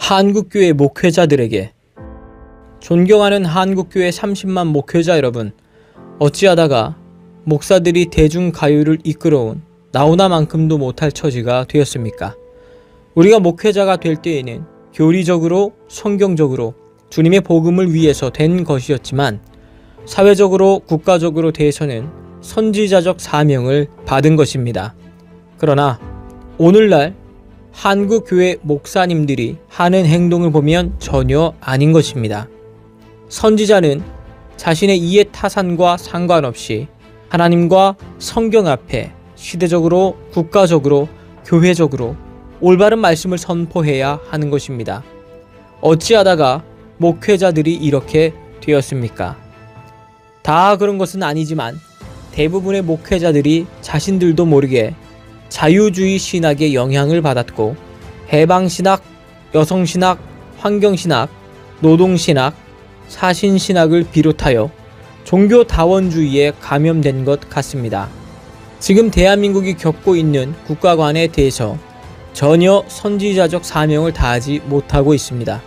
한국교회 목회자들에게. 존경하는 한국교회 30만 목회자 여러분, 어찌하다가 목사들이 대중가요를 이끌어온 나오나만큼도 못할 처지가 되었습니까? 우리가 목회자가 될 때에는 교리적으로 성경적으로 주님의 복음을 위해서 된 것이었지만 사회적으로 국가적으로 대해서는 선지자적 사명을 받은 것입니다. 그러나 오늘날 한국교회 목사님들이 하는 행동을 보면 전혀 아닌 것입니다. 선지자는 자신의 이해 타산과 상관없이 하나님과 성경 앞에 시대적으로, 국가적으로, 교회적으로 올바른 말씀을 선포해야 하는 것입니다. 어찌하다가 목회자들이 이렇게 되었습니까? 다 그런 것은 아니지만 대부분의 목회자들이 자신들도 모르게 자유주의 신학의 영향을 받았고 해방신학, 여성신학, 환경신학, 노동신학, 사신신학을 비롯하여 종교다원주의에 감염된 것 같습니다. 지금 대한민국이 겪고 있는 국가관에 대해서 전혀 선지자적 사명을 다하지 못하고 있습니다.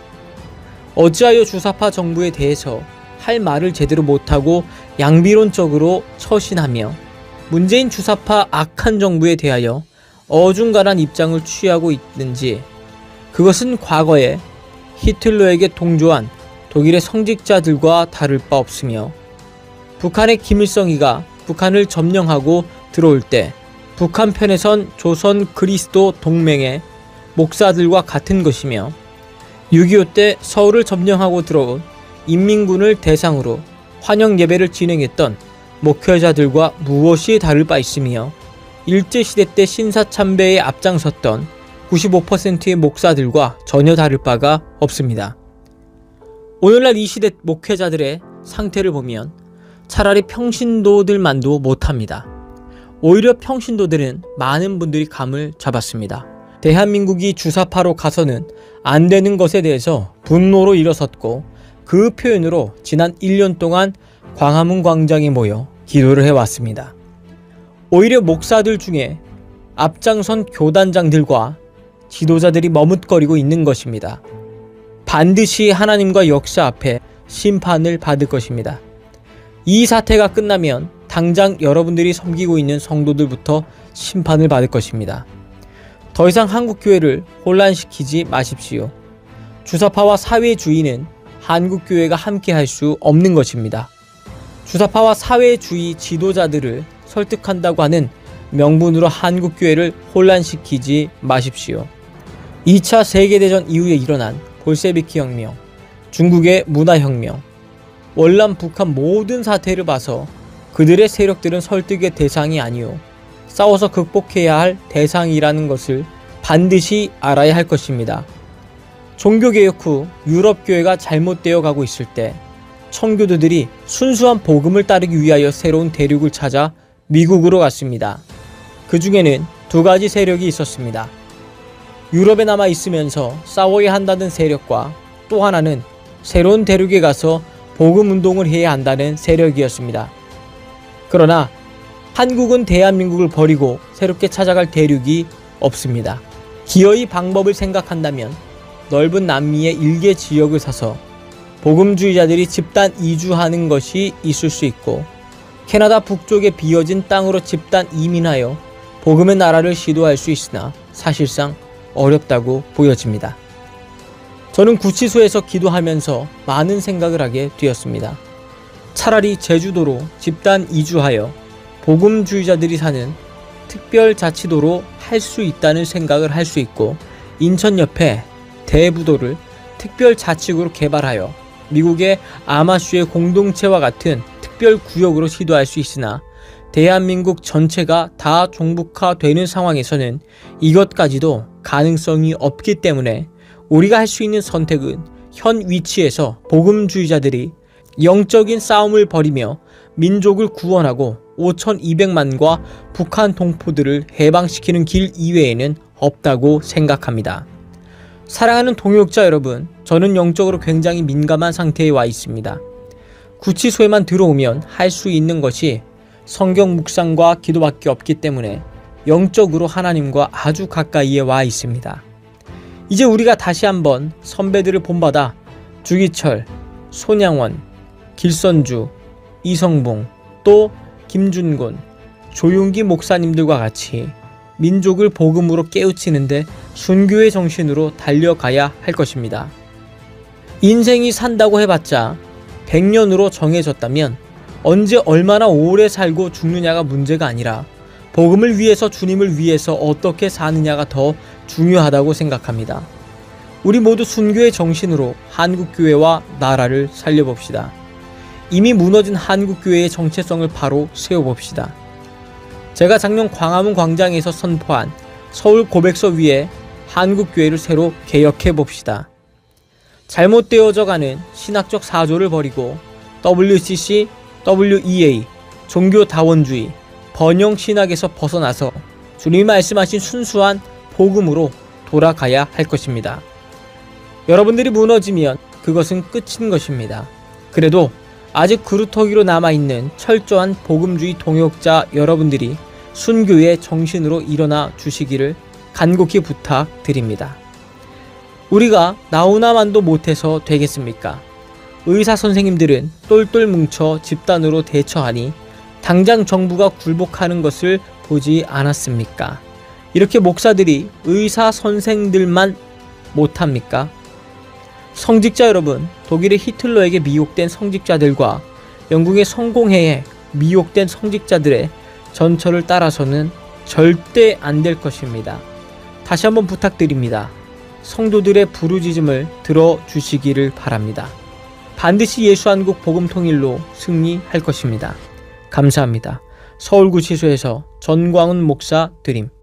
어찌하여 주사파 정부에 대해서 할 말을 제대로 못하고 양비론적으로 처신하며 문재인 주사파 악한 정부에 대하여 어중간한 입장을 취하고 있는지, 그것은 과거에 히틀러에게 동조한 독일의 성직자들과 다를 바 없으며 북한의 김일성이가 북한을 점령하고 들어올 때 북한 편에 선 조선 그리스도 동맹의 목사들과 같은 것이며 6.25 때 서울을 점령하고 들어온 인민군을 대상으로 환영 예배를 진행했던 목회자들과 무엇이 다를 바 있으며 일제시대 때 신사참배에 앞장섰던 95%의 목사들과 전혀 다를 바가 없습니다. 오늘날 이 시대 목회자들의 상태를 보면 차라리 평신도들만도 못합니다. 오히려 평신도들은 많은 분들이 감을 잡았습니다. 대한민국이 주사파로 가서는 안 되는 것에 대해서 분노로 일어섰고 그 표현으로 지난 1년 동안 광화문 광장에 모여 기도를 해왔습니다. 오히려 목사들 중에 앞장선 교단장들과 지도자들이 머뭇거리고 있는 것입니다. 반드시 하나님과 역사 앞에 심판을 받을 것입니다. 이 사태가 끝나면 당장 여러분들이 섬기고 있는 성도들부터 심판을 받을 것입니다. 더 이상 한국교회를 혼란시키지 마십시오. 주사파와 사회주의는 한국교회가 함께 할 수 없는 것입니다. 주사파와 사회주의 지도자들을 설득한다고 하는 명분으로 한국교회를 혼란시키지 마십시오. 2차 세계대전 이후에 일어난 볼셰비키 혁명, 중국의 문화혁명, 월남 북한 모든 사태를 봐서 그들의 세력들은 설득의 대상이 아니요 싸워서 극복해야 할 대상이라는 것을 반드시 알아야 할 것입니다. 종교개혁 후 유럽교회가 잘못되어 가고 있을 때 청교도들이 순수한 복음을 따르기 위하여 새로운 대륙을 찾아 미국으로 갔습니다. 그 중에는 두 가지 세력이 있었습니다. 유럽에 남아 있으면서 싸워야 한다는 세력과 또 하나는 새로운 대륙에 가서 복음 운동을 해야 한다는 세력이었습니다. 그러나 한국은 대한민국을 버리고 새롭게 찾아갈 대륙이 없습니다. 기어이 방법을 생각한다면 넓은 남미의 일개 지역을 사서 복음주의자들이 집단 이주하는 것이 있을 수 있고 캐나다 북쪽의 비어진 땅으로 집단 이민하여 복음의 나라를 시도할 수 있으나 사실상 어렵다고 보여집니다. 저는 구치소에서 기도하면서 많은 생각을 하게 되었습니다. 차라리 제주도로 집단 이주하여 복음주의자들이 사는 특별자치도로 할 수 있다는 생각을 할 수 있고 인천 옆에 대부도를 특별자치구로 개발하여 미국의 아마슈의 공동체와 같은 특별구역으로 시도할 수 있으나 대한민국 전체가 다 종북화되는 상황에서는 이것까지도 가능성이 없기 때문에 우리가 할 수 있는 선택은 현 위치에서 복음주의자들이 영적인 싸움을 벌이며 민족을 구원하고 5,200만과 북한 동포들을 해방시키는 길 이외에는 없다고 생각합니다. 사랑하는 동역자 여러분, 저는 영적으로 굉장히 민감한 상태에 와 있습니다. 구치소에만 들어오면 할 수 있는 것이 성경 묵상과 기도밖에 없기 때문에 영적으로 하나님과 아주 가까이에 와 있습니다. 이제 우리가 다시 한번 선배들을 본받아 주기철, 손양원, 길선주, 이성봉, 또 김준곤, 조용기 목사님들과 같이 민족을 복음으로 깨우치는데 순교의 정신으로 달려가야 할 것입니다. 인생이 산다고 해봤자 100년으로 정해졌다면 언제 얼마나 오래 살고 죽느냐가 문제가 아니라 복음을 위해서, 주님을 위해서 어떻게 사느냐가 더 중요하다고 생각합니다. 우리 모두 순교의 정신으로 한국교회와 나라를 살려봅시다. 이미 무너진 한국교회의 정체성을 바로 세워봅시다. 제가 작년 광화문 광장에서 선포한 서울 고백서 위에 한국교회를 새로 개혁해봅시다. 잘못되어져가는 신학적 사조를 버리고 WCC, WEA, 종교다원주의, 번영신학에서 벗어나서 주님이 말씀하신 순수한 복음으로 돌아가야 할 것입니다. 여러분들이 무너지면 그것은 끝인 것입니다. 그래도 아직 그루터기로 남아있는 철저한 복음주의 동역자 여러분들이 순교의 정신으로 일어나 주시기를 간곡히 부탁드립니다. 우리가 나오나만도 못해서 되겠습니까? 의사 선생님들은 똘똘 뭉쳐 집단으로 대처하니 당장 정부가 굴복하는 것을 보지 않았습니까? 이렇게 목사들이 의사 선생들만 못합니까? 성직자 여러분, 독일의 히틀러에게 미혹된 성직자들과 영국의 성공회에 미혹된 성직자들의 전철을 따라서는 절대 안 될 것입니다. 다시 한번 부탁드립니다. 성도들의 부르짖음을 들어주시기를 바랍니다. 반드시 예수한국 복음통일로 승리할 것입니다. 감사합니다. 서울구치소에서 전광훈 목사 드림.